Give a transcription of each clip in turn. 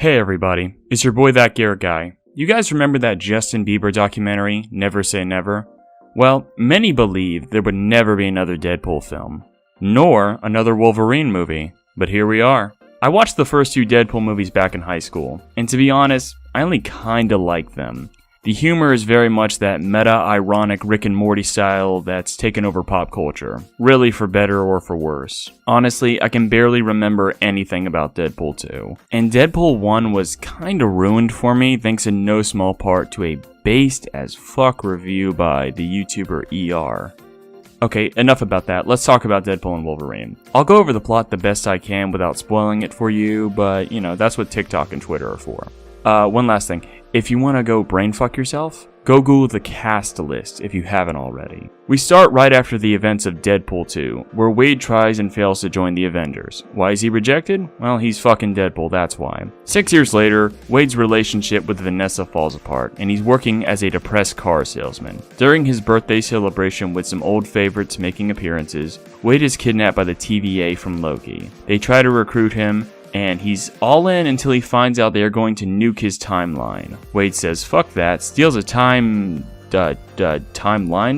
Hey everybody, it's your boy That Garrett Guy. You guys remember that Justin Bieber documentary, Never Say Never? Well, many believe there would never be another Deadpool film, nor another Wolverine movie, but here we are. I watched the first two Deadpool movies back in high school, and to be honest, I only kinda like them. The humor is very much that meta-ironic Rick and Morty style that's taken over pop culture, really for better or for worse. Honestly, I can barely remember anything about Deadpool 2. And Deadpool 1 was kinda ruined for me thanks in no small part to a based as fuck review by the YouTuber ER. Okay, enough about that, let's talk about Deadpool and Wolverine. I'll go over the plot the best I can without spoiling it for you, but that's what TikTok and Twitter are for. One last thing. If you want to go brainfuck yourself, go Google the cast list if you haven't already. We start right after the events of Deadpool 2, where Wade tries and fails to join the Avengers. Why is he rejected? Well, he's fucking Deadpool, that's why. 6 years later, Wade's relationship with Vanessa falls apart, and he's working as a depressed car salesman. During his birthday celebration with some old favorites making appearances, Wade is kidnapped by the TVA from Loki. They try to recruit him, and he's all in until he finds out they are going to nuke his timeline. Wade says fuck that, steals a timeline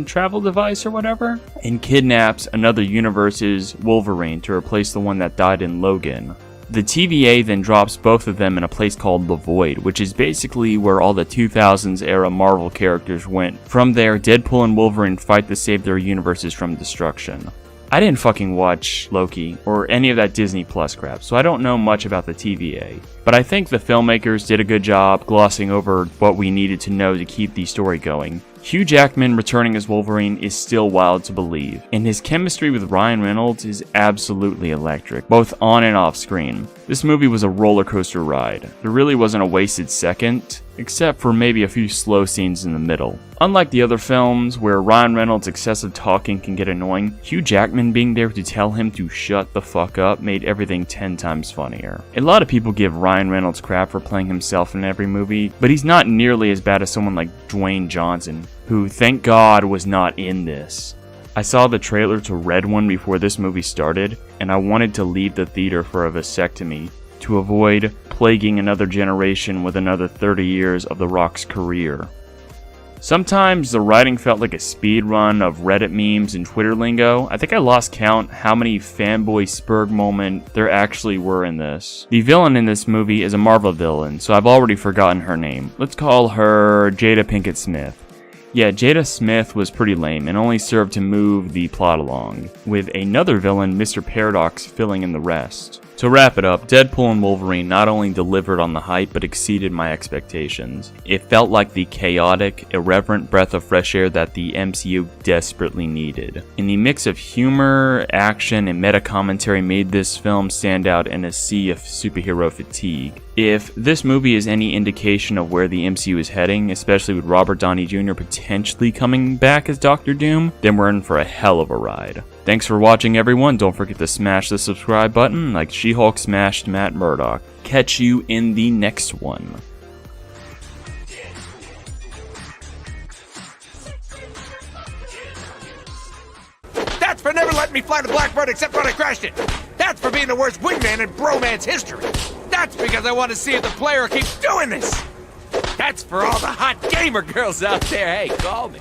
travel device or whatever, and kidnaps another universe's Wolverine to replace the one that died in Logan. The TVA then drops both of them in a place called The Void, which is basically where all the 2000s era Marvel characters went. From there, Deadpool and Wolverine fight to save their universes from destruction. I didn't fucking watch Loki or any of that Disney Plus crap, so I don't know much about the TVA. But I think the filmmakers did a good job glossing over what we needed to know to keep the story going. Hugh Jackman returning as Wolverine is still wild to believe, and his chemistry with Ryan Reynolds is absolutely electric, both on and off screen. This movie was a roller coaster ride. There really wasn't a wasted second, except for maybe a few slow scenes in the middle. Unlike the other films, where Ryan Reynolds' excessive talking can get annoying, Hugh Jackman being there to tell him to shut the fuck up made everything 10 times funnier. A lot of people give Ryan Reynolds crap for playing himself in every movie, but he's not nearly as bad as someone like Dwayne Johnson, who, thank God, was not in this. I saw the trailer to Red One before this movie started, and I wanted to leave the theater for a vasectomy to avoid plaguing another generation with another 30 years of The Rock's career. Sometimes the writing felt like a speed run of Reddit memes and Twitter lingo. I think I lost count how many fanboy Spurg moments there actually were in this. The villain in this movie is a Marvel villain, so I've already forgotten her name. Let's call her Jada Pinkett Smith. Yeah, Jada Smith was pretty lame and only served to move the plot along, with another villain, Mr. Paradox, filling in the rest. To wrap it up, Deadpool and Wolverine not only delivered on the hype but exceeded my expectations. It felt like the chaotic, irreverent breath of fresh air that the MCU desperately needed. And the mix of humor, action, and meta-commentary made this film stand out in a sea of superhero fatigue. If this movie is any indication of where the MCU is heading, especially with Robert Downey Jr. potentially coming back as Doctor Doom, then we're in for a hell of a ride. Thanks for watching, everyone. Don't forget to smash the subscribe button like She-Hulk smashed Matt Murdock. Catch you in the next one. That's for never letting me fly the Blackbird except when I crashed it. That's for being the worst wingman in bromance history. That's because I want to see if the player keeps doing this. That's for all the hot gamer girls out there. Hey, call me.